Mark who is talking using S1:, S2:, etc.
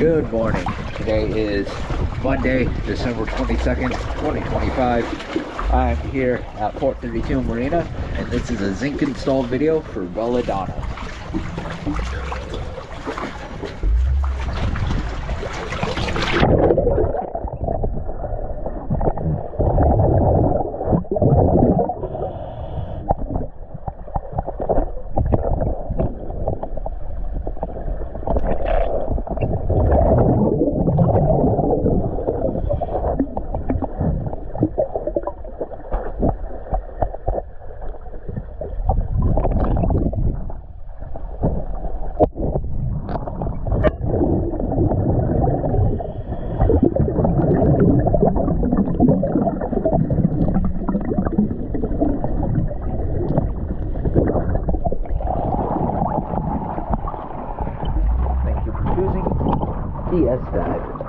S1: Good morning. Today is Monday, December 22nd, 2025. I'm here at Port 32 Marina, and this is a zinc install video for Bella Donna. DS Dive.